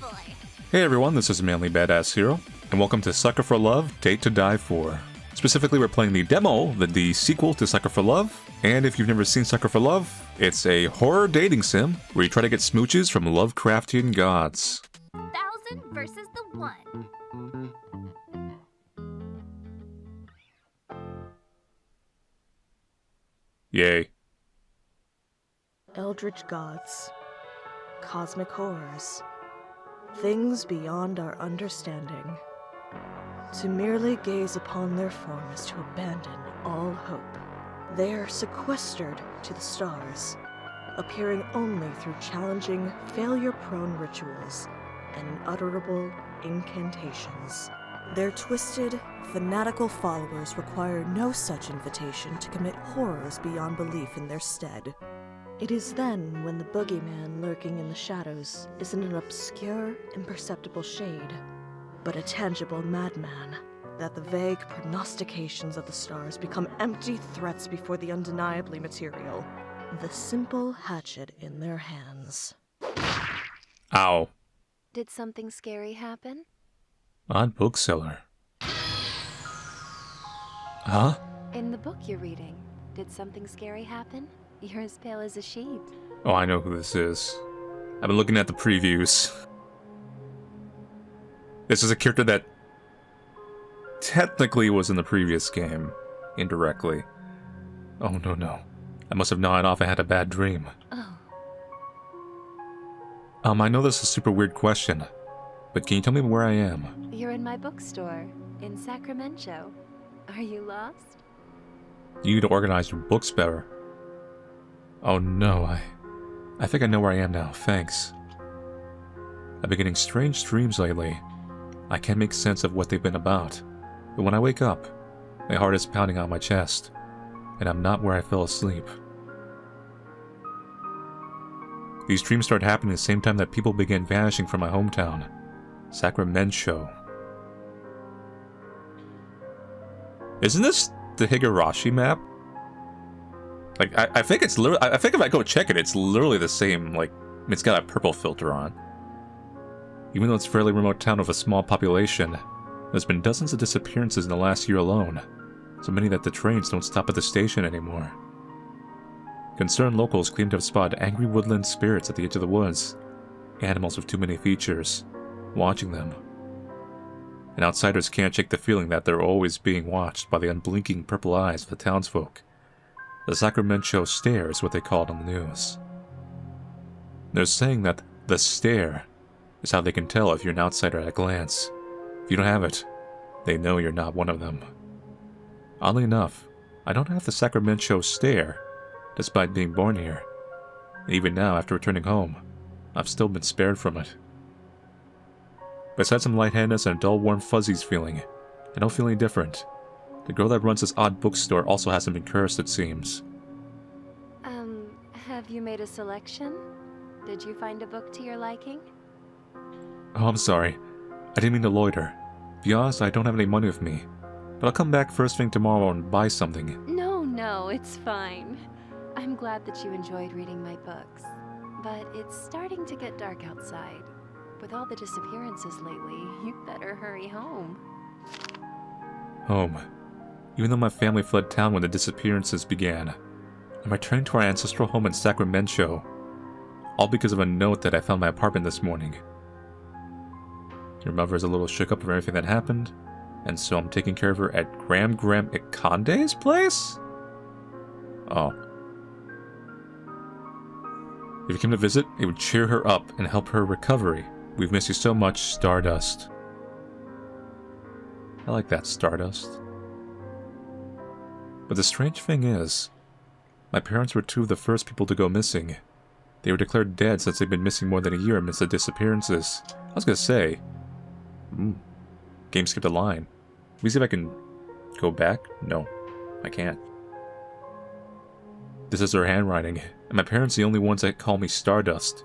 boy. Hey everyone, this is Manly Badass Hero, and welcome to Sucker for Love, Date to Die For. Specifically, we're playing the demo, the sequel to Sucker for Love, and if you've never seen Sucker for Love, it's a horror dating sim where you try to get smooches from Lovecraftian gods. 1,000 versus the 1. Yay. Eldritch gods, cosmic horrors, things beyond our understanding. To merely gaze upon their form is to abandon all hope. They are sequestered to the stars, appearing only through challenging, failure-prone rituals and unutterable incantations. Their twisted, fanatical followers require no such invitation to commit horrors beyond belief in their stead. It is then when the boogeyman lurking in the shadows isn't an obscure, imperceptible shade, but a tangible madman, that the vague prognostications of the stars become empty threats before the undeniably material, the simple hatchet in their hands. Ow. Did something scary happen? Odd bookseller. Huh? In the book you're reading, did something scary happen? You're as pale as a sheet. Oh, I know who this is. I've been looking at the previews. This is a character that technically was in the previous game, indirectly. Oh, no. I must have nodded off and had a bad dream. Oh. I know this is a super weird question, but can you tell me where I am? You're in my bookstore, in Sacramen-Cho. Are you lost? You need to organize your books better. Oh no, I think I know where I am now, thanks. I've been getting strange dreams lately. I can't make sense of what they've been about, but when I wake up, my heart is pounding on my chest, and I'm not where I fell asleep. These dreams start happening at the same time that people began vanishing from my hometown, Sacramen-Cho. Isn't this the Higurashi map? Like, I think it's literally, I think if I go check it, it's literally the same, like, it's got a purple filter on. Even though it's a fairly remote town with a small population, there's been dozens of disappearances in the last year alone, so many that the trains don't stop at the station anymore. Concerned locals claim to have spotted angry woodland spirits at the edge of the woods, animals with too many features, watching them. And outsiders can't shake the feeling that they're always being watched by the unblinking purple eyes of the townsfolk. The Sacramen-Cho stare is what they call it on the news. They're saying that the stare is how they can tell if you're an outsider at a glance. If you don't have it, they know you're not one of them. Oddly enough, I don't have the Sacramen-Cho stare, despite being born here. Even now, after returning home, I've still been spared from it. Besides some lightheadedness and a dull warm fuzzies feeling, I don't feel any different. The girl that runs this odd bookstore also hasn't been cursed, it seems. Have you made a selection? Did you find a book to your liking? Oh, I'm sorry. I didn't mean to loiter. To be honest, I don't have any money with me. But I'll come back first thing tomorrow and buy something. No, it's fine. I'm glad that you enjoyed reading my books. But it's starting to get dark outside. With all the disappearances lately, you better hurry home. Home. Even though my family fled town when the disappearances began, I'm returning to our ancestral home in Sacramen-Cho, all because of a note that I found in my apartment this morning. Your mother is a little shook up of everything that happened, and so I'm taking care of her at Gram Ikande's place? Oh. If you came to visit, it would cheer her up and help her recovery. We've missed you so much, Stardust. I like that, Stardust. But the strange thing is, my parents were two of the first people to go missing. They were declared dead since they'd been missing more than a year amidst the disappearances. I was gonna say... Game skipped a line. Let me see if I can go back. No, I can't. This is their handwriting, and my parents are the only ones that call me Stardust.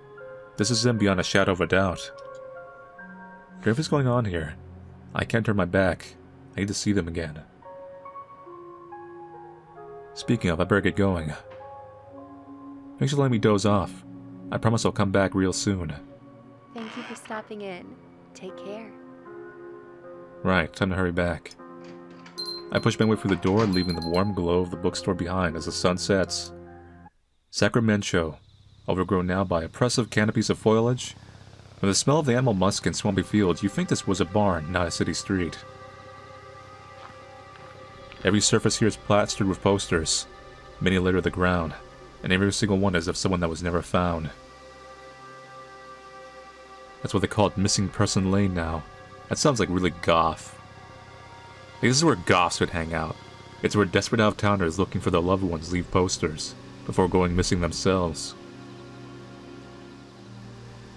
This is them beyond a shadow of a doubt. Whatever's going on here, I can't turn my back. I need to see them again. Speaking of, I better get going. Thanks for letting me doze off. I promise I'll come back real soon. Thank you for stopping in. Take care. Right, time to hurry back. I push my way through the door, leaving the warm glow of the bookstore behind as the sun sets. Sacramen-Cho, overgrown now by oppressive canopies of foliage. From the smell of the animal musk and swampy fields, you think this was a barn, not a city street. Every surface here is plastered with posters. Many litter the ground, and every single one is of someone that was never found. That's what they call it, Missing Person Lane now. That sounds like really goth. Like, this is where goths would hang out. It's where desperate out-of-towners looking for their loved ones leave posters before going missing themselves.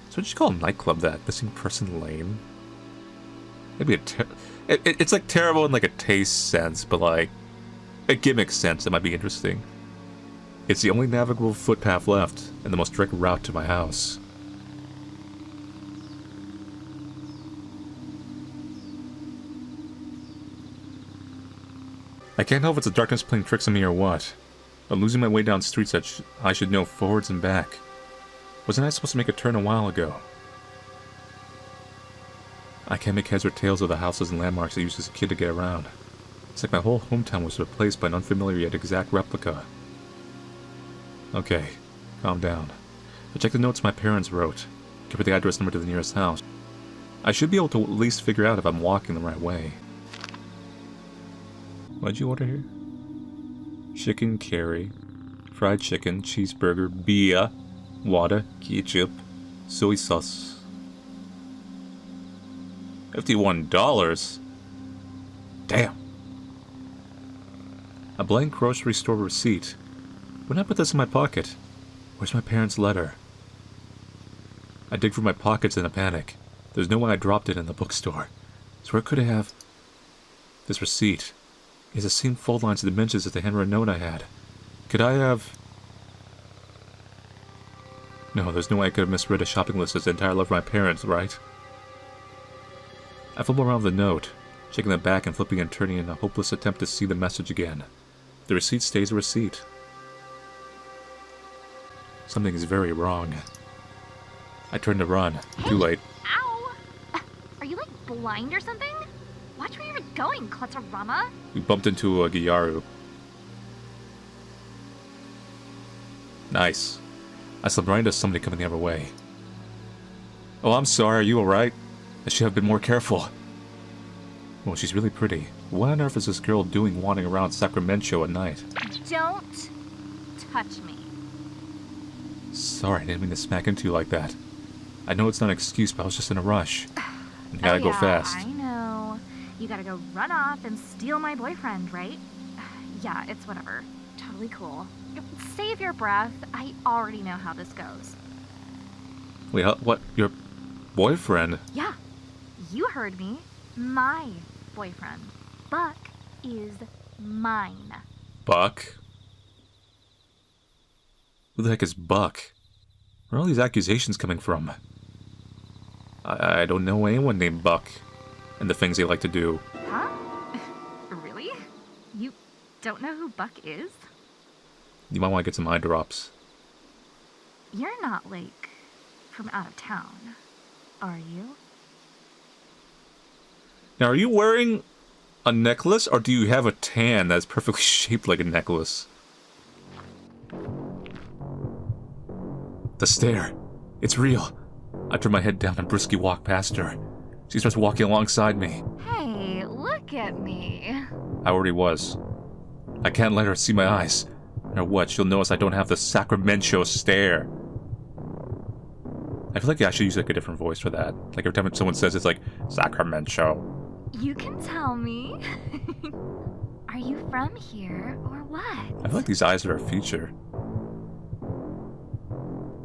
So what did you call a nightclub that? Missing Person Lane? Maybe it's like terrible in like a taste sense, but like a gimmick sense it might be interesting. It's the only navigable footpath left and the most direct route to my house. I can't tell if it's the darkness playing tricks on me or what. I'm losing my way down streets that I should know forwards and back. Wasn't I supposed to make a turn a while ago? I can't make heads or tails of the houses and landmarks I used as a kid to get around. It's like my whole hometown was replaced by an unfamiliar yet exact replica. Okay, calm down. I checked the notes my parents wrote. Give the address number to the nearest house. I should be able to at least figure out if I'm walking the right way. What'd you order here? Chicken curry, fried chicken, cheeseburger, beer, water, ketchup, soy sauce. $51? Damn. A blank grocery store receipt. When did I put this in my pocket? Where's my parents' letter? I dig through my pockets in a panic. There's no way I dropped it in the bookstore. So where could I have... This receipt. It has the same fold lines and dimensions as the handwritten note I had. Could I have... No, there's no way I could have misread a shopping list as the entire love of my parents, right? I flip around the note, checking the back and flipping and turning in a hopeless attempt to see the message again. The receipt stays a receipt. Something is very wrong. I turn to run. Too late. Ow! Are you, like, blind or something? Watch where you're going, Clutterama. We bumped into a Gyaru. Nice. I slipped right into somebody coming the other way. Oh, I'm sorry. Are you alright? I should have been more careful. Well, she's really pretty. What on earth is this girl doing wandering around Sacramen-Cho at night? Don't touch me. Sorry, I didn't mean to smack into you like that. I know it's not an excuse, but I was just in a rush. You gotta go fast. I know. You gotta go run off and steal my boyfriend, right? Yeah, it's whatever. Totally cool. Save your breath. I already know how this goes. Wait, what? Your boyfriend? Yeah, you heard me. My boyfriend. Buck is mine. Buck? Who the heck is Buck? Where are all these accusations coming from? I don't know anyone named Buck, and the things they like to do. Huh? Really? You don't know who Buck is? You might want to get some eye drops. You're not, like, from out of town, are you? Now, are you wearing a necklace, or do you have a tan that's perfectly shaped like a necklace? The stare. It's real. I turn my head down and briskly walk past her. She starts walking alongside me. Hey, look at me. I already was. I can't let her see my eyes. Or what, she'll notice I don't have the Sacramen-Cho stare. I feel like I should use like a different voice for that. Like every time someone says it's like, Sacramen-Cho. You can tell me. Are you from here or what? I feel like these eyes are a feature.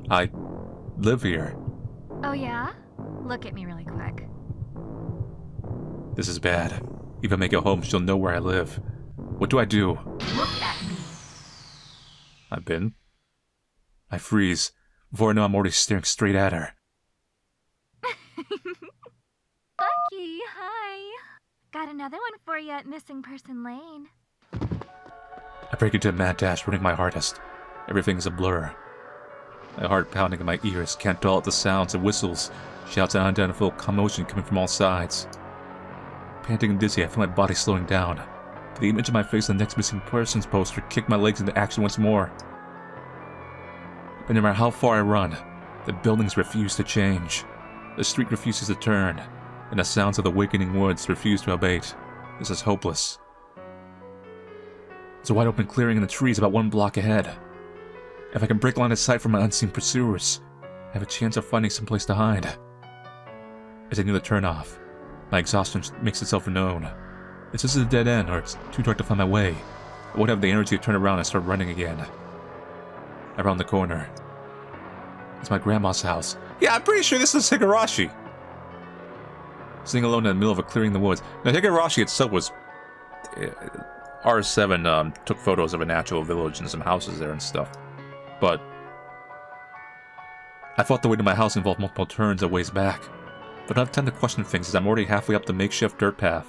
I live here. Oh yeah? Look at me really quick. This is bad. If I make it home, she'll know where I live. What do I do? Look at me. I freeze. Before I know I'm already staring straight at her. Bucky, hi. Got another one for you at Missing Person Lane. I break into a mad dash, running my hardest. Everything's a blur. My heart pounding in my ears, can't dull out the sounds and whistles, shouts and unidentifiable commotion coming from all sides. Panting and dizzy, I feel my body slowing down. The image of my face on the next missing persons poster kicked my legs into action once more. But no matter how far I run, the buildings refuse to change. The street refuses to turn, and the sounds of the awakening woods refuse to abate. This is hopeless. There's a wide open clearing in the trees about 1 block ahead. If I can break line of sight from my unseen pursuers, I have a chance of finding some place to hide. As I near the turnoff, my exhaustion makes itself known. It's just a dead end, or it's too dark to find my way. I won't have the energy to turn around and start running again. Around the corner. It's my grandma's house. Yeah, I'm pretty sure this is Higurashi. Sitting alone in the middle of a clearing in the woods. Now, Higurashi itself was... R7 took photos of a natural village and some houses there and stuff. But... I thought the way to my house involved multiple turns a ways back. But I don't have time to question things as I'm already halfway up the makeshift dirt path.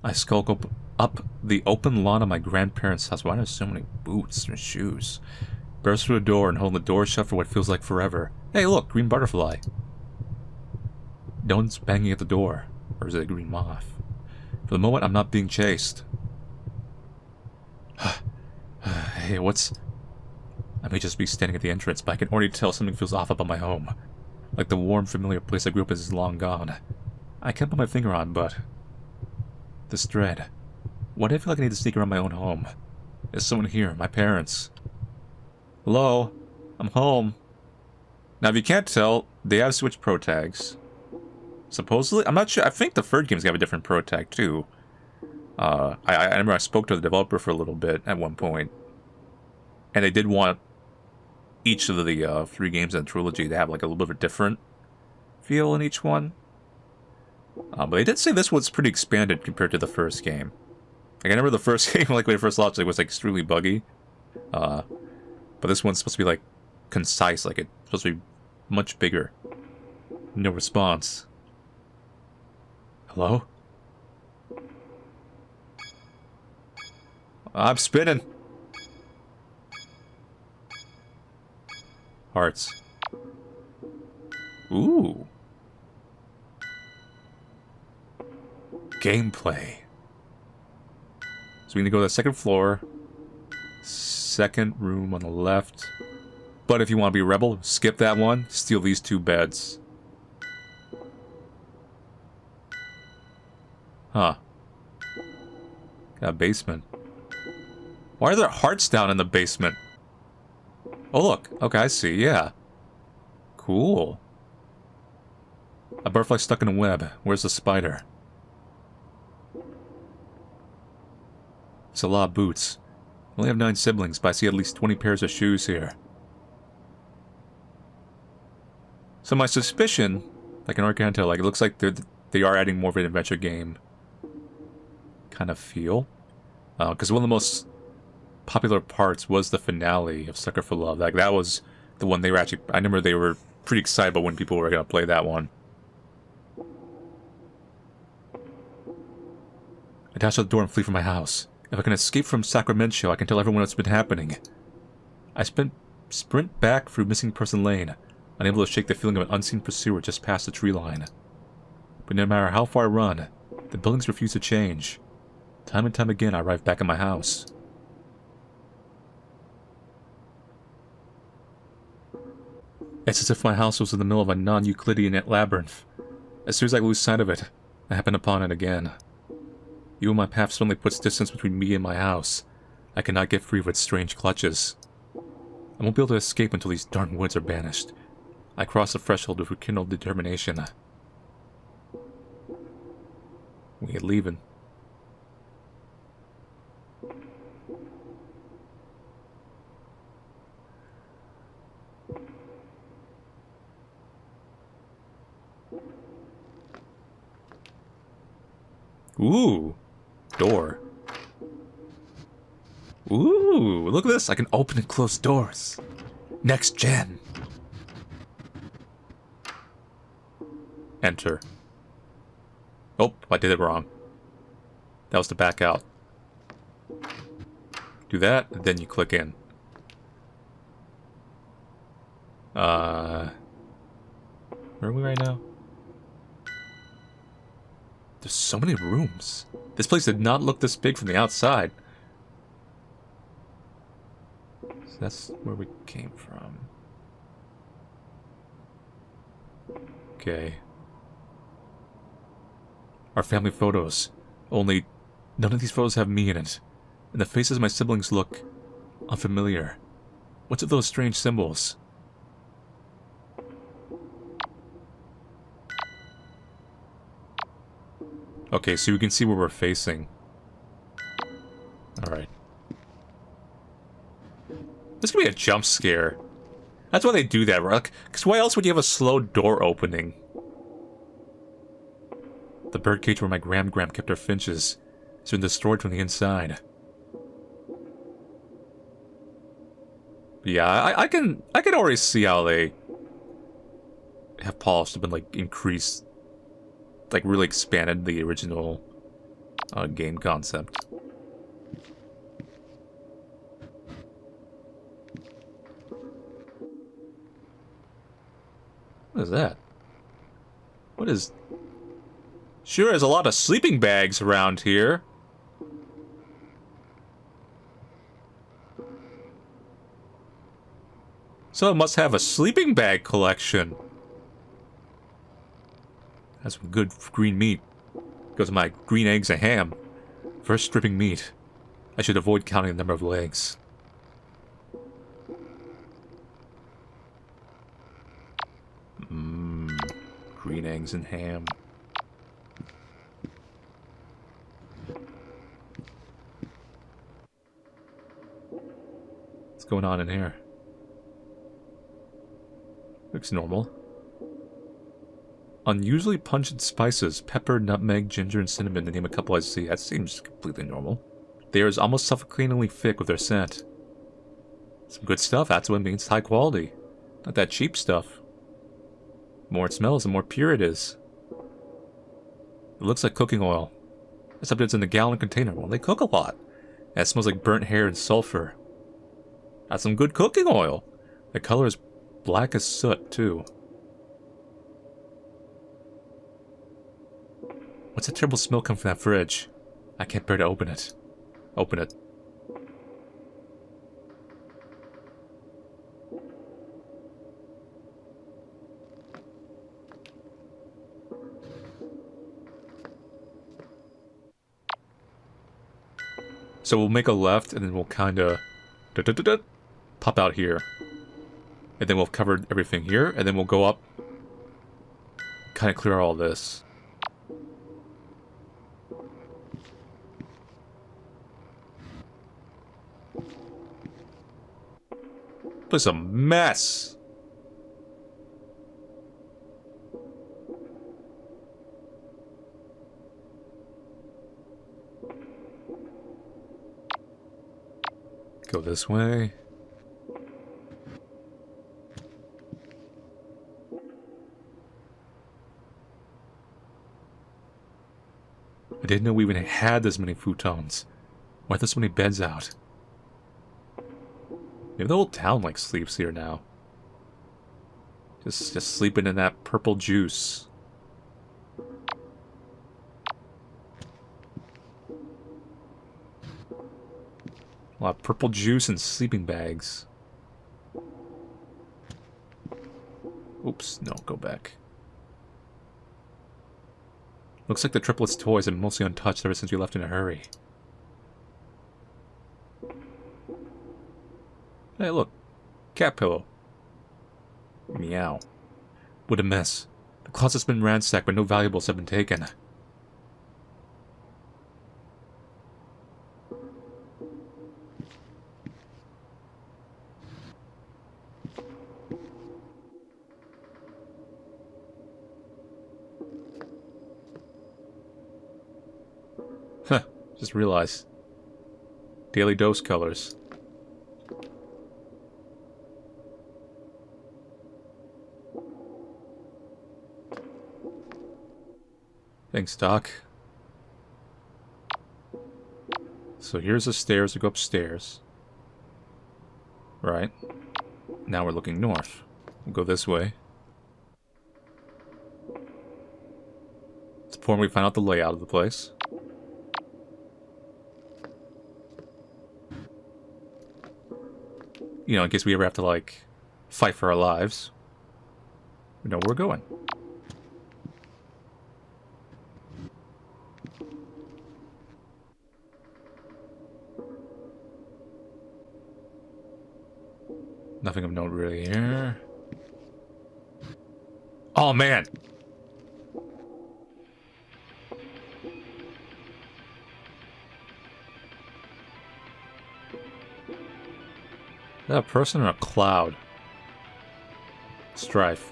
I skulk up the open lawn of my grandparents' house. Why are there so many boots and shoes? Burst through the door and hold the door shut for what feels like forever. Hey, look, green butterfly. No one's banging at the door. Or is it a green moth? For the moment, I'm not being chased. Hey, what's... I may just be standing at the entrance, but I can already tell something feels off about my home. Like the warm, familiar place I grew up in is long gone. I can't put my finger on, but... This dread. Why do I feel like I need to sneak around my own home? There's someone here, my parents. Hello? I'm home. Now, if you can't tell, they have switched protags. Supposedly? I'm not sure. I think the third game's got a different protag, too. I remember I spoke to the developer for a little bit at one point. And they did want each of the 3 games in the trilogy to have like a little bit of a different feel in each one. But they did say this one's pretty expanded compared to the first game. Like, I remember the first game, like when it first launched, it was like extremely buggy. But this one's supposed to be like concise, like it's supposed to be much bigger. No response. Hello? I'm spinning. Hearts. Ooh. Gameplay. So we need to go to the second floor. Second room on the left. But if you want to be a rebel, skip that one. Steal these 2 beds. Huh. Got a basement. Why are there hearts down in the basement? Oh look. Okay, I see. Yeah. Cool. A butterfly stuck in a web. Where's the spider? It's a lot of boots. I only have 9 siblings, but I see at least 20 pairs of shoes here. So my suspicion, like an Arcanto, like it looks like they are adding more of an adventure game kind of feel. Because one of the most popular parts was the finale of Sucker for Love. Like that was the one they were actually... I remember they were pretty excited about when people were going to play that one. I dash out the door and flee from my house. If I can escape from Sacramen-Cho, I can tell everyone what's been happening. I sprint back through Missing Person Lane, unable to shake the feeling of an unseen pursuer just past the tree line. But no matter how far I run, the buildings refuse to change. Time and time again, I arrive back at my house. It's as if my house was in the middle of a non-Euclidean labyrinth. As soon as I lose sight of it, I happen upon it again. Even my path suddenly puts distance between me and my house. I cannot get free of its strange clutches. I won't be able to escape until these darn woods are banished. I cross the threshold with rekindled determination. We ain't leaving. Ooh. Door. Ooh, look at this. I can open and close doors. Next gen. Enter. Oh, I did it wrong. That was to back out. Do that, and then you click in. Where are we right now? There's so many rooms. This place did not look this big from the outside. So that's where we came from. Okay. Our family photos. Only none of these photos have me in it. And the faces of my siblings look unfamiliar. What's with those strange symbols? Okay, so you can see where we're facing. Alright. This could be a jump scare. That's why they do that, right? Because why else would you have a slow door opening? The birdcage where my Gram kept her finches has been destroyed from the inside. Yeah, I can already see how they have polished up and like increased, like really expanded the original game concept. What is that? What is... Sure is a lot of sleeping bags around here. So it must have a sleeping bag collection. That's some good green meat. Goes to my green eggs and ham. First stripping meat. I should avoid counting the number of legs. Green eggs and ham. What's going on in here? Looks normal. Unusually pungent spices, pepper, nutmeg, ginger, and cinnamon to name a couple I see. That seems completely normal. They are almost suffocatingly thick with their scent. Some good stuff, that's what it means high quality. Not that cheap stuff. The more it smells, the more pure it is. It looks like cooking oil. Except it's in a gallon container. Well, they cook a lot. And it smells like burnt hair and sulfur. That's some good cooking oil. The color is black as soot, too. What's that terrible smell coming from that fridge? I can't bear to open it. Open it. So we'll make a left, and then we'll kind of pop out here. And then we'll cover everything here, and then we'll go up, kind of clear all this. Place a mess. Go this way. I didn't know we even had this many futons. Why are there so many beds out? Maybe the whole town like sleeps here now. Just sleeping in that purple juice. A lot of purple juice and sleeping bags. Oops, no, go back. Looks like the triplets' toys have been mostly untouched ever since we left in a hurry. Hey, look. Cat pillow. Meow. What a mess. The closet's been ransacked, but no valuables have been taken. Huh, just realized. Daily dose colors. Thanks, Doc. So here's the stairs to go upstairs. Right. Now we're looking north. We'll go this way. It's important we find out the layout of the place. You know, in case we ever have to, like, fight for our lives. We know where we're going. Nothing of note really here. Oh, man! Is that a person or a cloud? Strife.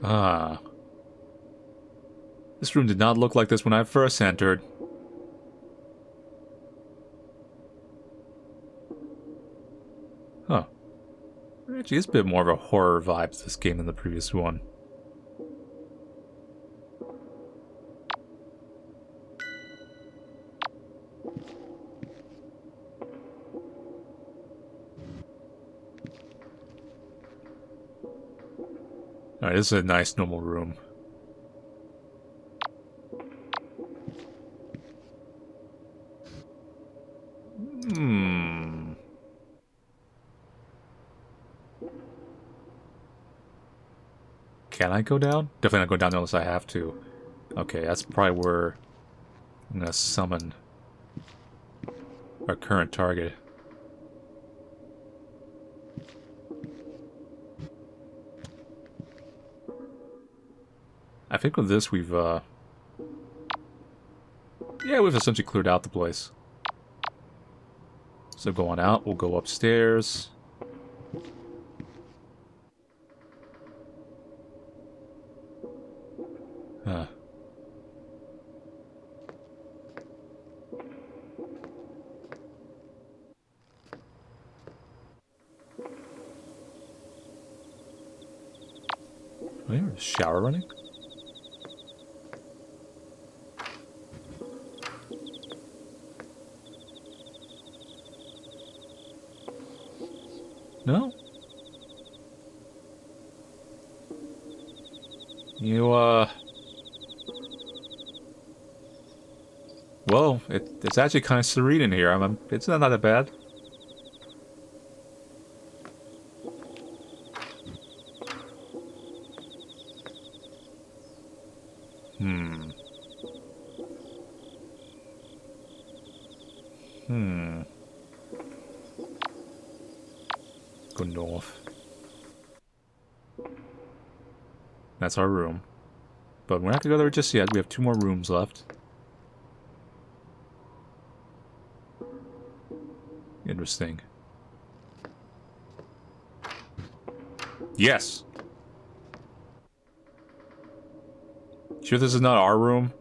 Ah. This room did not look like this when I first entered. Huh. There actually is a bit more of a horror vibe to this game than the previous one. Alright, this is a nice normal room. Can I go down? Definitely not go down unless I have to. Okay, that's probably where I'm gonna summon our current target. I think with this we've yeah, we've essentially cleared out the place. So going out, we'll go upstairs. Huh. Wait, there's a shower running? No? You, well, it's actually kind of serene in here. It's not that bad. Go north. That's our room. But we don't have to go there just yet. We have 2 more rooms left. Interesting. Yes! Sure this is not our room?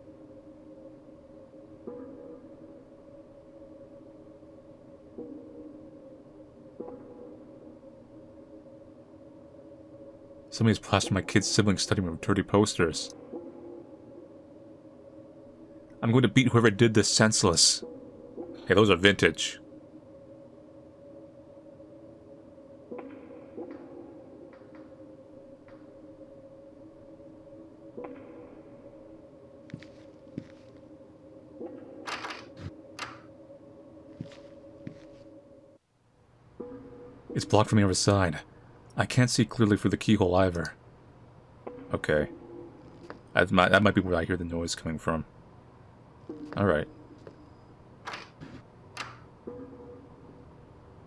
Somebody's plastered my kid's siblings' study room with dirty posters. I'm going to beat whoever did this senseless. Hey, those are vintage. It's blocked from the other side. I can't see clearly through the keyhole either. Okay. That might be where I hear the noise coming from. Alright.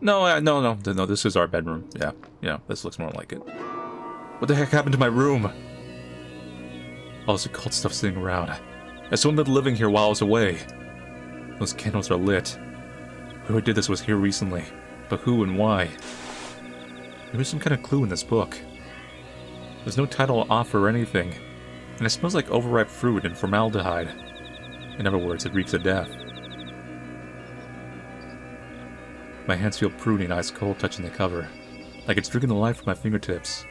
No, this is our bedroom. Yeah, this looks more like it. What the heck happened to my room? All this occult stuff sitting around. There's someone been living here while I was away. Those candles are lit. Whoever did this was here recently. But who and why? There is some kind of clue in this book. There's no title off or anything, and it smells like overripe fruit and formaldehyde. In other words, it reeks of death. My hands feel pruny and ice cold touching the cover. Like it's drinking the life from my fingertips.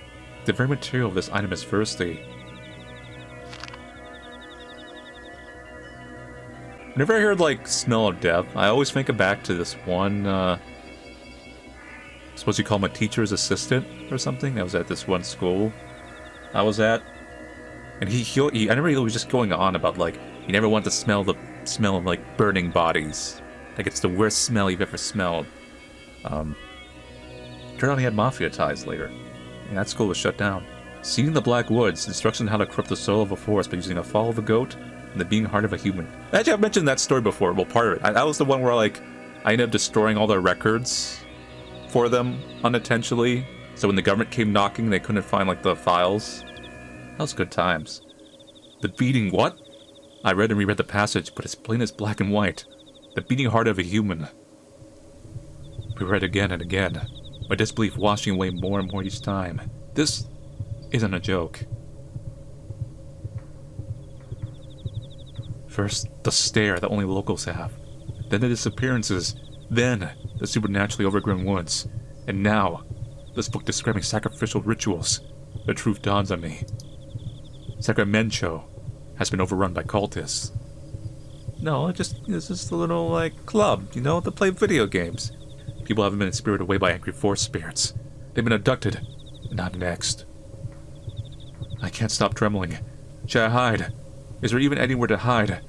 The very material of this item is thirsty. Whenever I hear, like, smell of death, I always think back to this one, suppose you call him a teacher's assistant or something. That was at this one school I was at. And I remember he was just going on about, like, you never want to smell the smell of, like, burning bodies. Like, it's the worst smell you've ever smelled. Turned out he had mafia ties later. And that school was shut down. Seeing the Black Woods, instruction on how to corrupt the soul of a forest by using a fall of a goat and the beating heart of a human. Actually, I've mentioned that story before. Well, part of it. That was the one where, like, I ended up destroying all their records for them unintentionally. So when the government came knocking, they couldn't find, like, the files. That was good times. The beating what? I read and reread the passage, but it's plain as black and white. The beating heart of a human. We read again and again, my disbelief washing away more and more each time. This isn't a joke. First, the stare that only locals have. Then the disappearances. Then, the supernaturally overgrown woods. And now, this book describing sacrificial rituals. The truth dawns on me. Sacramen-Cho has been overrun by cultists. No, it's just a little, like, club, you know, to play video games. People haven't been spirited away by angry force spirits. They've been abducted, and I'm next. I can't stop trembling. Should I hide? Is there even anywhere to hide?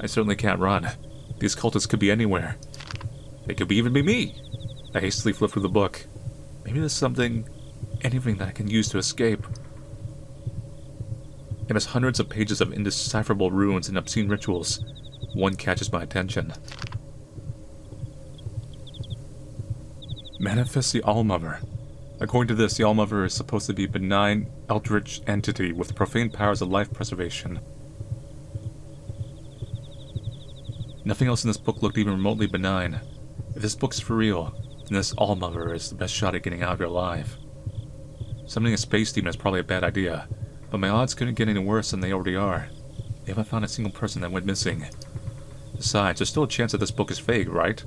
I certainly can't run. These cultists could be anywhere. They could even be me. I hastily flip through the book. Maybe there's anything that I can use to escape. It has hundreds of pages of indecipherable runes and obscene rituals. One catches my attention. Manifest the Allmother. According to this, the Allmother is supposed to be a benign, eldritch entity with profane powers of life preservation. Nothing else in this book looked even remotely benign. If this book's for real, then this Allmother is the best shot at getting out of here alive. Summoning a space demon is probably a bad idea, but my odds couldn't get any worse than they already are. They haven't found a single person that went missing. Besides, there's still a chance that this book is fake, right?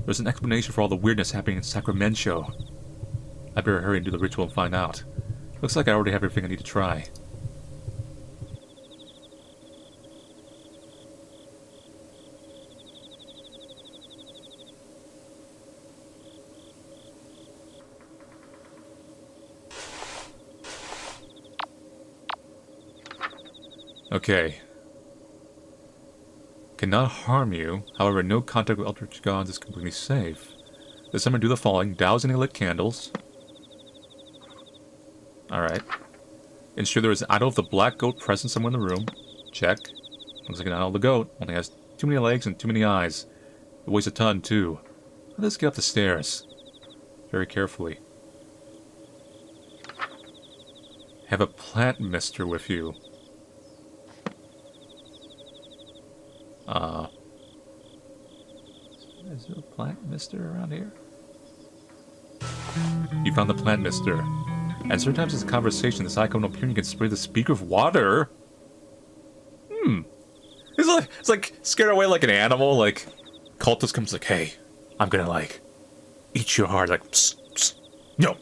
There's an explanation for all the weirdness happening in Sacramen-Cho. I better hurry and do the ritual and find out. Looks like I already have everything I need to try. Okay. Cannot harm you. However, no contact with eldritch gods is completely safe. This time I do the following. Douse any lit candles. Alright. Ensure there is an idol of the black goat present somewhere in the room. Check. Looks like an idol of the goat. Only has too many legs and too many eyes. It weighs a ton, too. Let's get up the stairs. Very carefully. Have a plant mister with you. Is there a plant mister around here? You found the plant mister. And sometimes it's a conversation, this icon appearing can spray the speaker with water. It's like scared away like an animal, like cultist comes like, hey, I'm gonna like eat your heart, like psst, psst. No.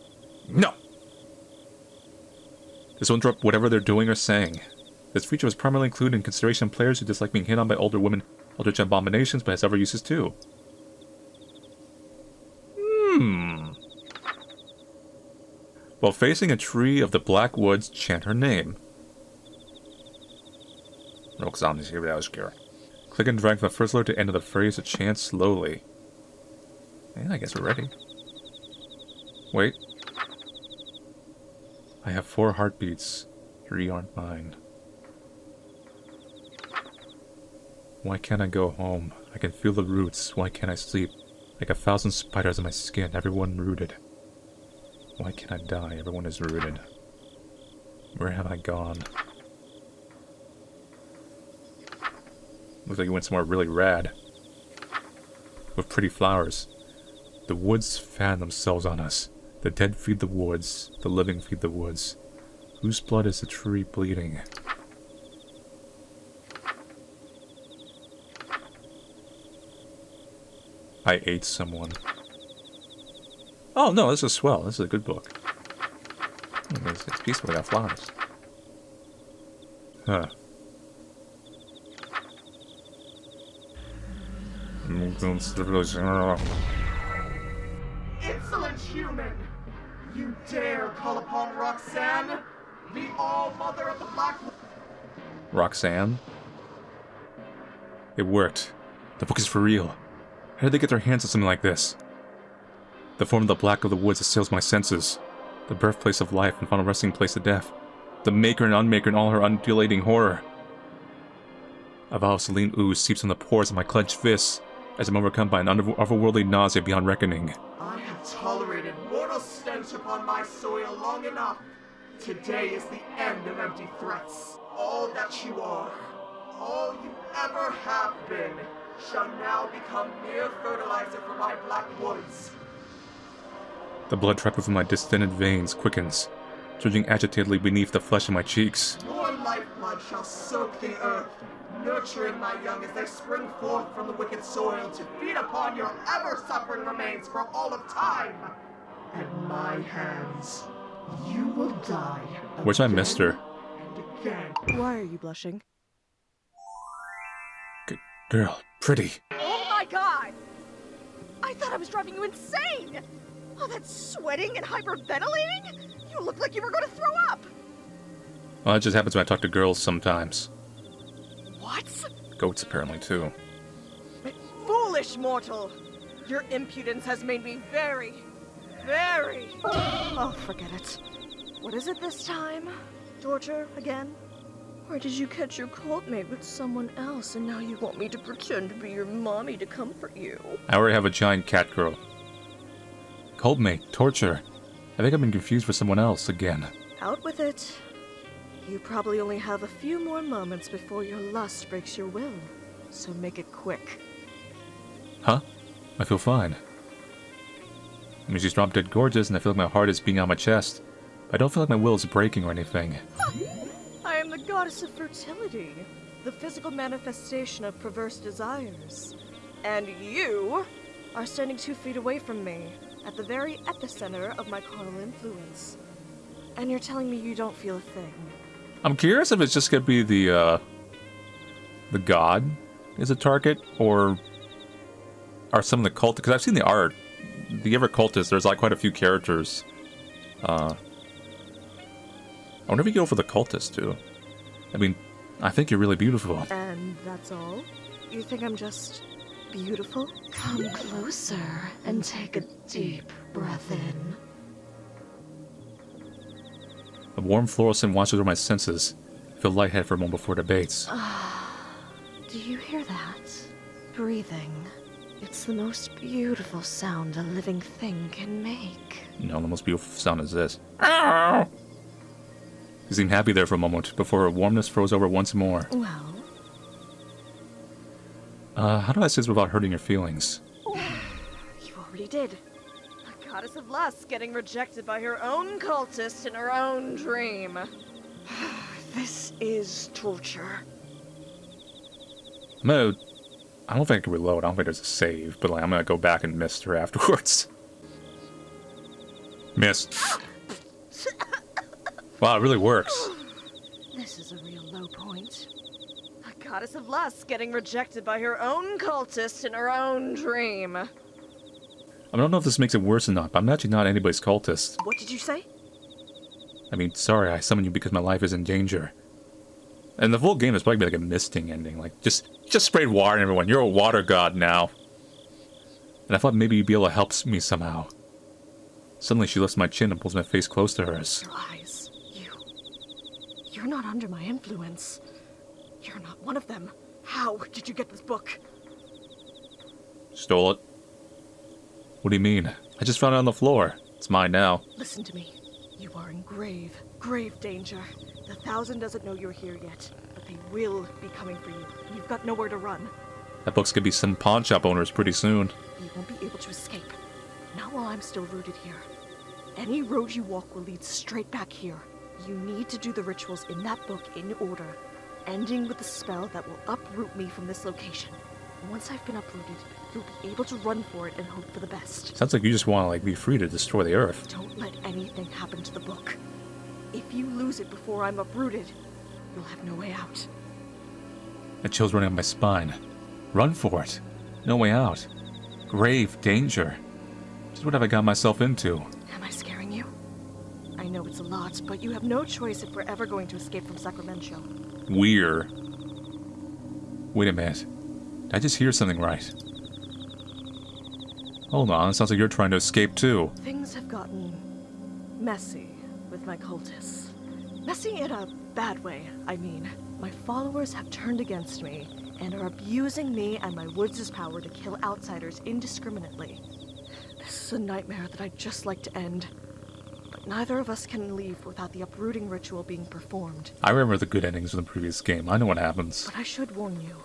This will interrupt whatever they're doing or saying. This feature was primarily included in consideration of players who dislike being hit on by older women, eldritch abominations, but has other uses too. While facing a tree of the black woods, chant her name. Rhok'zan is here without scare. Click and drag from the first letter to end of the phrase to chant slowly. And I guess we're ready. Wait. I have 4 heartbeats. 3 aren't mine. Why can't I go home? I can feel the roots. Why can't I sleep? Like 1,000 spiders in my skin, everyone rooted. Why can't I die? Everyone is rooted. Where have I gone? Looks like you went somewhere really rad. With pretty flowers. The woods fan themselves on us. The dead feed the woods. The living feed the woods. Whose blood is the tree bleeding? I ate someone. Oh, no, this is swell. This is a good book. It's peaceful. They got flowers. Huh. Insolent human! You dare call upon Rhok'zan, the all-mother of the Black... Rhok'zan? It worked. The book is for real. How did they get their hands on something like this? The form of the black of the woods assails my senses. The birthplace of life and final resting place of death. The maker and unmaker in all her undulating horror. A vow of saline ooze seeps from the pores of my clenched fists as I'm overcome by an otherworldly nausea beyond reckoning. I have tolerated mortal stench upon my soil long enough. Today is the end of empty threats. All that you are, all you ever have been, shall now become mere fertilizer for my black woods. The blood trapped within my distended veins quickens, surging agitatedly beneath the flesh of my cheeks. Your lifeblood shall soak the earth, nurturing my young as they spring forth from the wicked soil to feed upon your ever-suffering remains for all of time. At my hands, you will die. Where's my mister? And again. Why are you blushing? Good girl, pretty. Oh my god! I thought I was driving you insane! All that sweating and hyperventilating? You look like you were going to throw up! Well, that just happens when I talk to girls sometimes. What? Goats, apparently, too. Foolish mortal! Your impudence has made me very... Oh, forget it. What is it this time? Torture again? Or did you catch your cult mate with someone else and now you want me to pretend to be your mommy to comfort you? I already have a giant cat girl. Cult mate, torture. I think I've been confused with someone else again. Out with it. You probably only have a few more moments before your lust breaks your will. So make it quick. Huh? I feel fine. I mean, she's drop dead gorgeous and I feel like my heart is beating on my chest. I don't feel like my will is breaking or anything. I am the goddess of fertility, the physical manifestation of perverse desires. And you are standing 2 feet away from me, at the very epicenter of my carnal influence. And you're telling me you don't feel a thing. I'm curious if it's just gonna be the god is a target, or are some of the cult, because I've seen the art. The ever cultist, there's like quite a few characters. I wonder if you go for the cultist too. I mean, I think you're really beautiful. And that's all? You think I'm just beautiful? Come closer and take a deep breath in. A warm fluorescent washes over my senses. I feel lightheaded for a moment before it abates. Do you hear that? Breathing. It's the most beautiful sound a living thing can make. No, the most beautiful sound is this. You seemed happy there for a moment, before her warmness froze over once more. Well, How do I say this without hurting your feelings? you already did. A goddess of lust getting rejected by her own cultist in her own dream. This is torture. I don't think I can reload. I don't think there's a save, but like, I'm gonna go back and mist her afterwards. Missed. Wow, it really works. This is a real low point. A goddess of lust getting rejected by her own cultist in her own dream. I don't know if this makes it worse or not, but I'm actually not anybody's cultist. What did you say? I mean, sorry, I summoned you because my life is in danger. And the full game is probably like a misting ending. Like, just sprayed water on everyone. You're a water god now. And I thought maybe you'd be able to help me somehow. Suddenly she lifts my chin and pulls my face close to hers. Your eyes. You're not under my influence. You're not one of them. How did you get this book? Stole it. What do you mean? I just found it on the floor. It's mine now. Listen to me. You are in grave danger. The Thousand doesn't know you're here yet, but they will be coming for you. You've got nowhere to run. That book's gonna be some pawn shop owners pretty soon. You won't be able to escape. Not while I'm still rooted here. Any road you walk will lead straight back here. You need to do the rituals in that book in order, ending with the spell that will uproot me from this location. Once I've been uprooted, you'll be able to run for it and hope for the best. Sounds like you just want to, like, be free to destroy the Earth. Don't let anything happen to the book. If you lose it before I'm uprooted, you'll have no way out. A chill's running up my spine. Run for it. No way out. Grave danger. Just what have I got myself into? Am I scaring you? I know it's a lot, but you have no choice if we're ever going to escape from Sacramen-Cho. Weird. Wait a minute. Did I just hear something right? Hold on, it sounds like you're trying to escape too. Things have gotten messy with my cultists. Messy in a bad way, I mean. My followers have turned against me and are abusing me and my woods' power to kill outsiders indiscriminately. This is a nightmare that I'd just like to end. But neither of us can leave without the uprooting ritual being performed. I remember the good endings from the previous game. I know what happens. But I should warn you.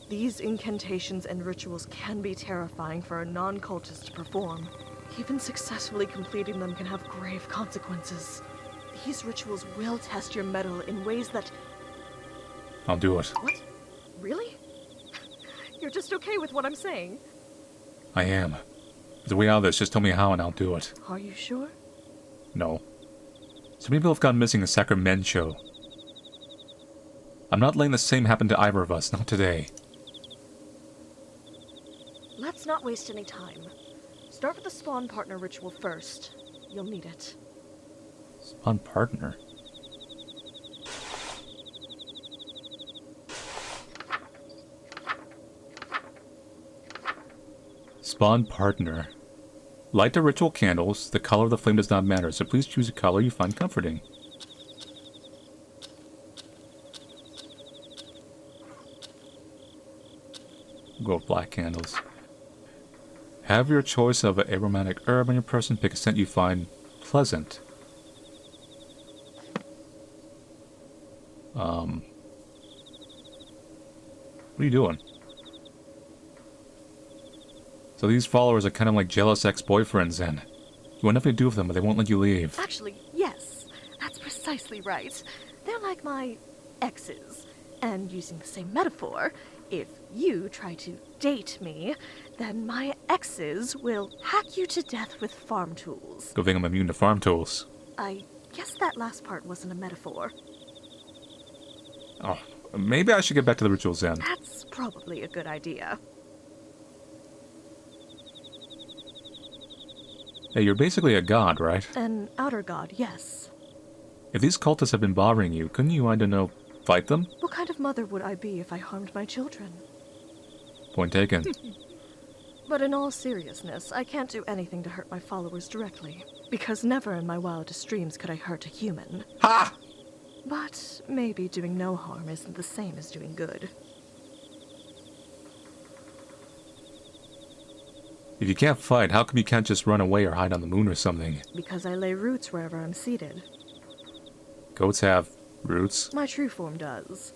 These incantations and rituals can be terrifying for a non-cultist to perform. Even successfully completing them can have grave consequences. These rituals will test your mettle in ways that... I'll do it. What? Really? You're just okay with what I'm saying? I am. The way out of this, just tell me how and I'll do it. Are you sure? No. So many people have gone missing in Sacramen-Cho. I'm not letting the same happen to either of us, not today. Let's not waste any time. Start with the spawn partner ritual first. You'll need it. Spawn partner? Spawn partner. Light the ritual candles. The color of the flame does not matter, so please choose a color you find comforting. We'll go with black candles. Have your choice of an aromatic herb on your person. Pick a scent you find pleasant. What are you doing? So these followers are kind of like jealous ex-boyfriends then. You want nothing to do with them, but they won't let you leave. Actually, yes. That's precisely right. They're like my exes. And using the same metaphor, if you try to date me, then my exes will hack you to death with farm tools. Good thing I'm immune to farm tools. I guess that last part wasn't a metaphor. Oh, maybe I should get back to the rituals then. That's probably a good idea. Hey, you're basically a god, right? An outer god, yes. If these cultists have been bothering you, couldn't you, I don't know, fight them? What kind of mother would I be if I harmed my children? Point taken. But in all seriousness, I can't do anything to hurt my followers directly, because never in my wildest dreams could I hurt a human. Ha! But maybe doing no harm isn't the same as doing good. If you can't fight, how come you can't just run away or hide on the moon or something? Because I lay roots wherever I'm seated. Goats have roots? My true form does.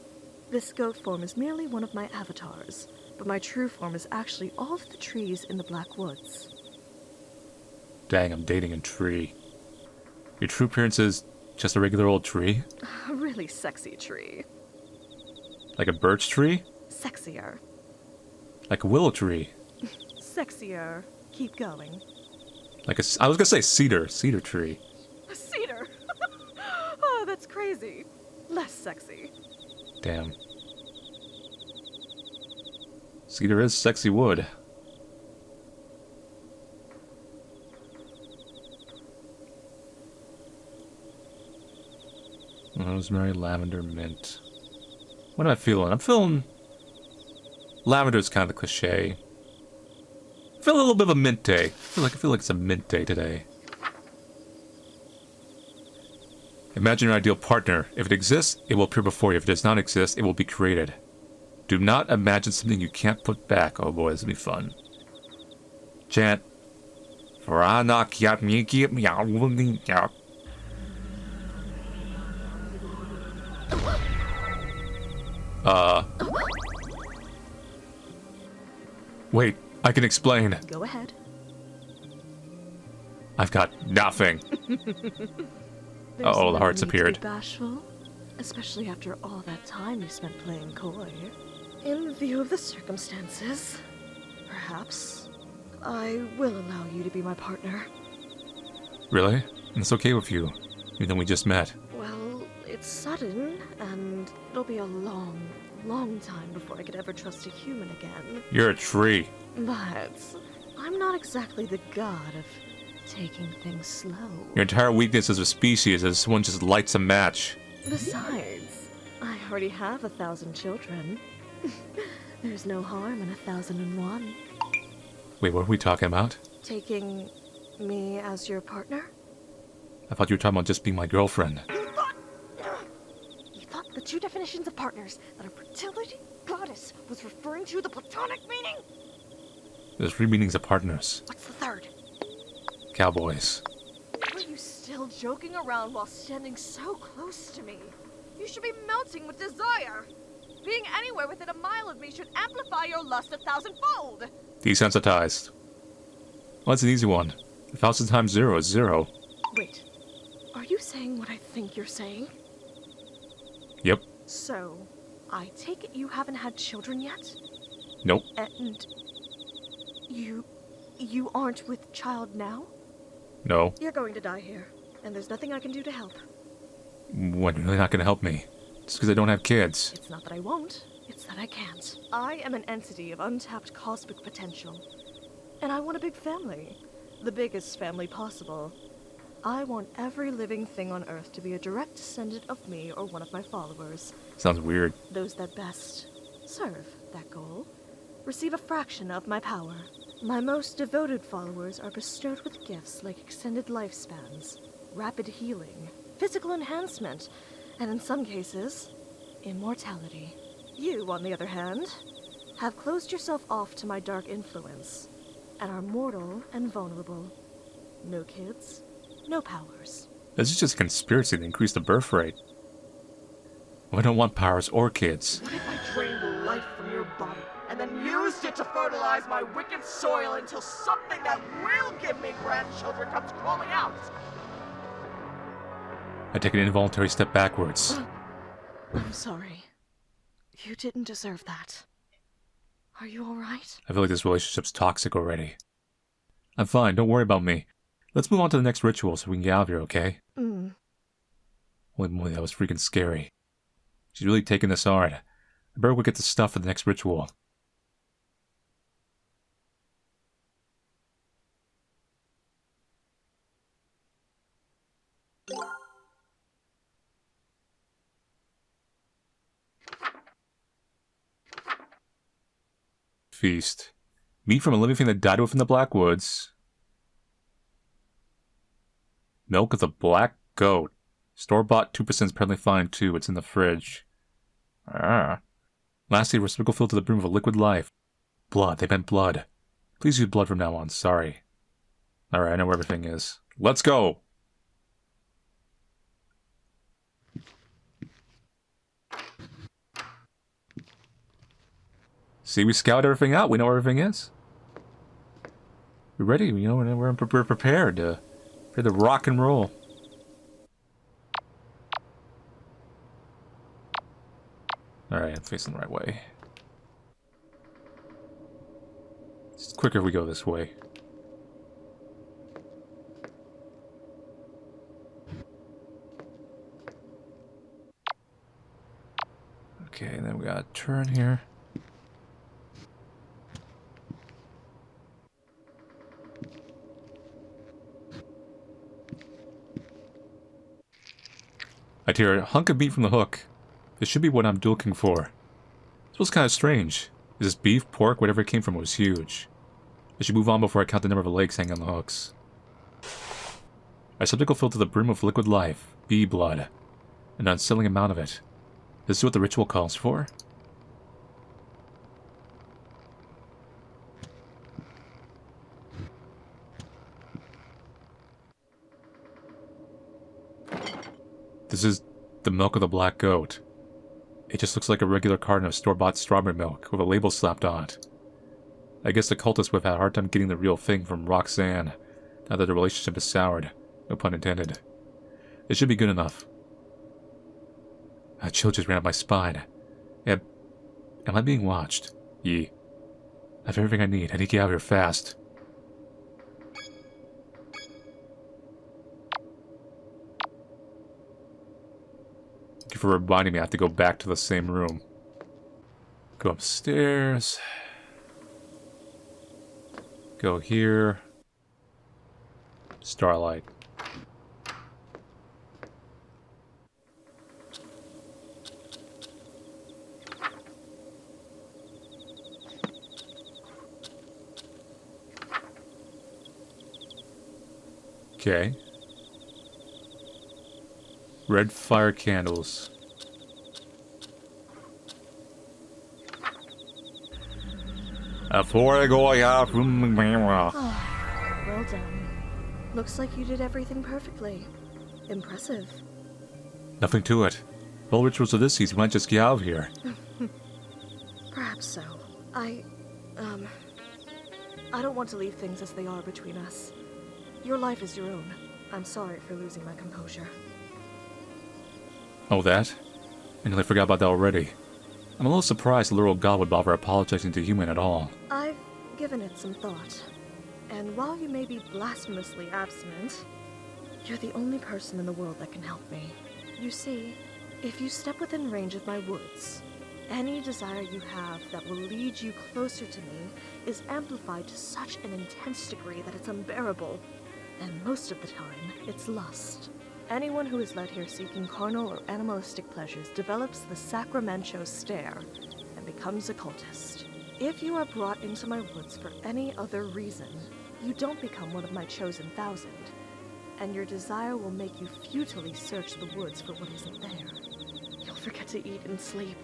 This goat form is merely one of my avatars, but my true form is actually all of the trees in the Black Woods. Dang, I'm dating a tree. Your true appearance is just a regular old tree? A really sexy tree. Like a birch tree? Sexier. Like a willow tree? Sexier. Keep going. Like a, I was gonna say cedar tree. A cedar! Oh, that's crazy. Less sexy. Damn. Cedar is sexy wood. Rosemary, lavender, mint. What am I feeling? I'm feeling... Lavender's kind of the cliche. I feel a little bit of a mint day. I feel like it's a mint day today. Imagine your ideal partner. If it exists, it will appear before you. If it does not exist, it will be created. Do not imagine something you can't put back. Oh boy, this will be fun. Chant. Wait, I can explain. Go ahead. I've got nothing. Uh-oh, the hearts There's no need appeared. to be bashful, especially after all that time you spent playing coy. In view of the circumstances, perhaps, I will allow you to be my partner. Really? And it's okay with you, even though we just met. Well, it's sudden, and it'll be a long, long time before I could ever trust a human again. You're a tree. But I'm not exactly the god of taking things slow. Your entire weakness as a species is someone just lights a match. Besides, I already have 1,000 children. There's no harm in 1,001. Wait, what are we talking about? Taking me as your partner? I thought you were talking about just being my girlfriend. You thought the two definitions of partners that a fertility goddess was referring to the platonic meaning? There's 3 meanings of partners. What's the third? Cowboys. Are you still joking around while standing so close to me? You should be melting with desire. Being anywhere within a mile of me should amplify your lust 1,000-fold. Desensitized. Well, that's an easy one. 1,000 times 0 is 0. Wait, are you saying what I think you're saying? Yep. So, I take it you haven't had children yet? Nope. And you aren't with child now? No. You're going to die here, and there's nothing I can do to help. What, you're really not gonna help me? Just because I don't have kids. It's not that I won't, it's that I can't. I am an entity of untapped cosmic potential, and I want a big family. The biggest family possible. I want every living thing on Earth to be a direct descendant of me or one of my followers. Sounds weird. Those that best serve that goal receive a fraction of my power. My most devoted followers are bestowed with gifts like extended lifespans, rapid healing, physical enhancement, and in some cases, immortality. You, on the other hand, have closed yourself off to my dark influence, and are mortal and vulnerable. No kids, no powers. This is just a conspiracy to increase the birth rate. I don't want powers or kids. What if I drained the life from your body and then used it to fertilize my wicked soil until something that will give me grandchildren comes crawling out? I take an involuntary step backwards. I'm sorry. You didn't deserve that. Are you alright? I feel like this relationship's toxic already. I'm fine, don't worry about me. Let's move on to the next ritual so we can get out of here, okay? Holy moly, that was freaking scary. She's really taking this hard. I better go get the stuff for the next ritual. Feast. Meat from a living thing that died within the Black Woods. Milk of the Black Goat. Store-bought 2% is apparently fine too. It's in the fridge. Lastly, a receptacle filled to the brim of a liquid life. Blood. They meant blood. Please use blood from now on. Sorry. Alright, I know where everything is. Let's go! See, we scouted everything out. We know where everything is. We're ready. You know, we're prepared to rock and roll. Alright, I'm facing the right way. It's quicker if we go this way. Okay, and then we gotta turn here. I tear a hunk of meat from the hook. This should be what I'm looking for. This was kind of strange. Is this beef, pork, whatever it came from was huge. I should move on before I count the number of legs hanging on the hooks. A receptacle filled to the brim of liquid life, bee blood. An unsettling amount of it. This is what the ritual calls for? This is the milk of the Black Goat. It just looks like a regular carton of store-bought strawberry milk with a label slapped on it. I guess the cultists would have had a hard time getting the real thing from Rhok'zan, now that the relationship is soured. No pun intended. It should be good enough. A chill just ran up my spine. Am I being watched? Yee. I have everything I need. I need to get out of here fast. Thank you for reminding me I have to go back to the same room. Go upstairs. Go here. Starlight. Okay. Red fire candles. Before I go, I have... Well done. Looks like you did everything perfectly. Impressive. Nothing to it. All rituals of this season might just get out of here. Perhaps so. I don't want to leave things as they are between us. Your life is your own. I'm sorry for losing my composure. Oh, that? I nearly forgot about that already. I'm a little surprised the little god would bother apologizing to human at all. I've given it some thought. And while you may be blasphemously abstinent, you're the only person in the world that can help me. You see, if you step within range of my woods, any desire you have that will lead you closer to me is amplified to such an intense degree that it's unbearable. And most of the time, it's lust. Anyone who is led here seeking carnal or animalistic pleasures develops the Sacramen-Cho stare and becomes a cultist. If you are brought into my woods for any other reason, you don't become one of my chosen 1,000, and your desire will make you futilely search the woods for what isn't there. You'll forget to eat and sleep,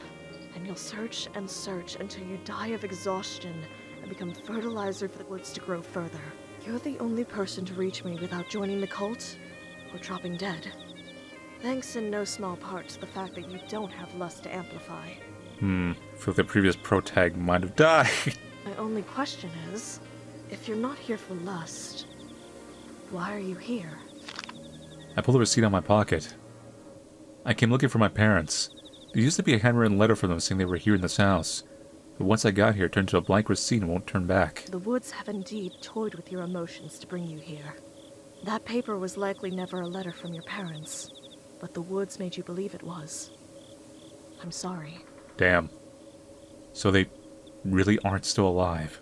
and you'll search and search until you die of exhaustion and become fertilizer for the woods to grow further. You're the only person to reach me without joining the cult or dropping dead. Thanks in no small part to the fact that you don't have lust to amplify. I feel like the previous protag might have died. My only question is, if you're not here for lust, why are you here? I pulled a receipt out of my pocket. I came looking for my parents. There used to be a handwritten letter from them saying they were here in this house. But once I got here, it turned into a blank receipt and won't turn back. The woods have indeed toyed with your emotions to bring you here. That paper was likely never a letter from your parents, but the woods made you believe it was. I'm sorry. Damn. So they really aren't still alive.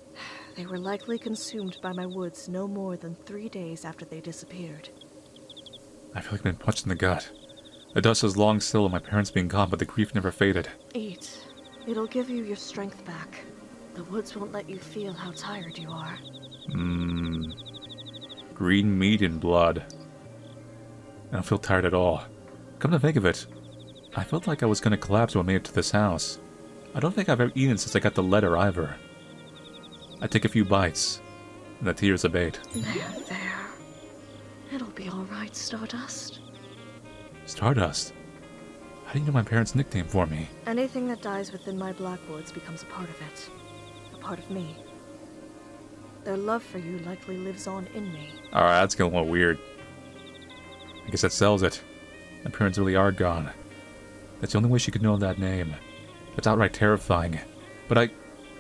They were likely consumed by my woods no more than 3 days after they disappeared. I feel like I've been punched in the gut. The dust is long still of my parents being gone, but the grief never faded. Eat. It'll give you your strength back. The woods won't let you feel how tired you are. Green meat and blood. I don't feel tired at all. Come to think of it, I felt like I was going to collapse when I made it to this house. I don't think I've ever eaten since I got the letter either. I take a few bites, and the tears abate. There. It'll be alright, Stardust. Stardust? How do you know my parents' nickname for me? Anything that dies within my Blackwoods becomes a part of it. A part of me. Their love for you likely lives on in me. Alright, that's getting a little weird. I guess that sells it. My parents really are gone. That's the only way she could know that name. That's outright terrifying. But I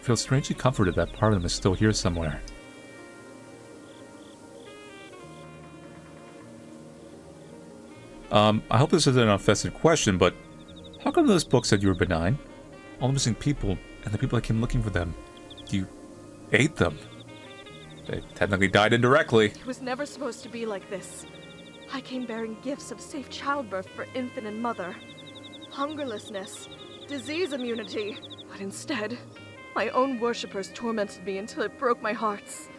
feel strangely comforted that part of them is still here somewhere. I hope this isn't an offensive question, but how come this book said you were benign? All the missing people, and the people that came looking for them, you ate them. They technically died indirectly. It was never supposed to be like this. I came bearing gifts of safe childbirth for infant and mother, hungerlessness, disease immunity. But instead, my own worshippers tormented me until it broke my hearts.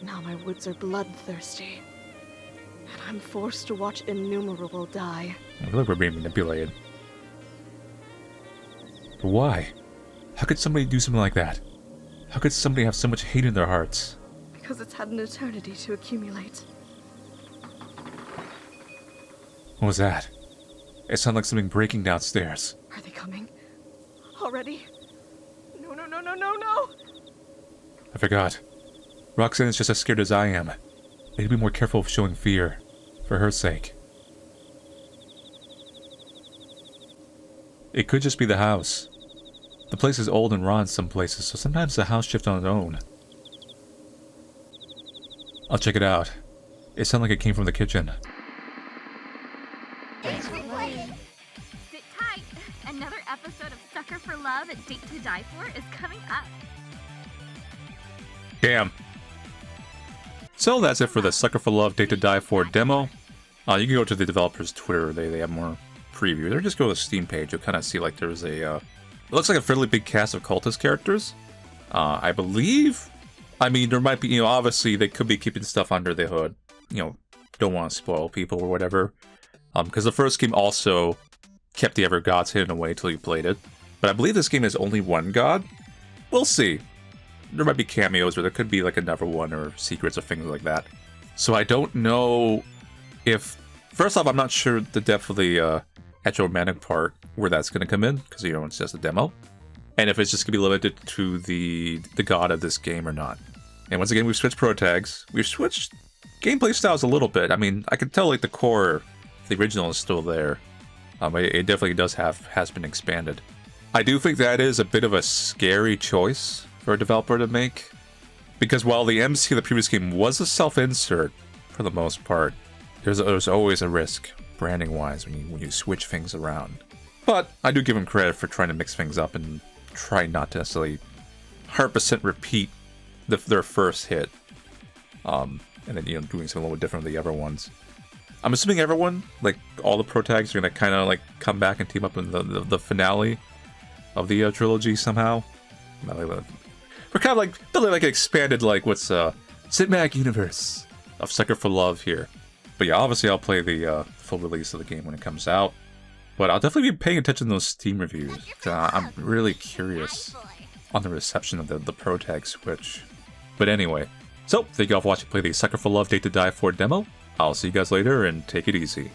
Now my woods are bloodthirsty, and I'm forced to watch innumerable die. I feel like we're being manipulated. But why? How could somebody do something like that? How could somebody have so much hate in their hearts? Because it's had an eternity to accumulate. What was that? It sounded like something breaking downstairs. Are they coming? Already? No, no, no, no, no, no! I forgot. Rhok'zan is just as scared as I am. I need to be more careful of showing fear. For her sake. It could just be the house. The place is old and raw in some places, so sometimes the house shifts on its own. I'll check it out. It sounded like it came from the kitchen. Sit tight. Another episode of Sucker for Love at Date to Die For is coming up. Damn. So that's it for the Sucker for Love Date to Die For demo. You can go to the developer's Twitter. They have more previews. Or just go to the Steam page. You'll kind of see like there's a... it looks like a fairly big cast of cultist characters. I believe... I mean, there might be, you know, obviously they could be keeping stuff under the hood. You know, don't want to spoil people or whatever. Because the first game also kept the other gods hidden away till you played it. But I believe this game has only one god. We'll see. There might be cameos, or there could be like another one, or secrets or things like that. So I don't know if... First off, I'm not sure the depth of the heteromantic part, where that's going to come in, because, you know, it's just a demo. And if it's just going to be limited to the god of this game or not. And once again, we've switched protags. We've switched gameplay styles a little bit. I mean, I can tell like the core, the original is still there. It definitely has been expanded. I do think that is a bit of a scary choice for a developer to make. Because while the MC of the previous game was a self-insert, for the most part, there's always a risk, branding-wise, when you switch things around. But I do give them credit for trying to mix things up and try not to necessarily 100% repeat their first hit. And then, you know, doing something a little different with the other ones. I'm assuming everyone, like all the protags, are going to kind of like come back and team up in the finale of the trilogy somehow. We're kind of like building like an expanded, like, what's Cinematic universe of Sucker for Love here. But yeah, obviously I'll play the full release of the game when it comes out. But I'll definitely be paying attention to those Steam reviews. I'm really curious on the reception of the protag switch. But anyway, so thank you all for watching play the Sucker for Love Date to Die For demo. I'll see you guys later, and take it easy.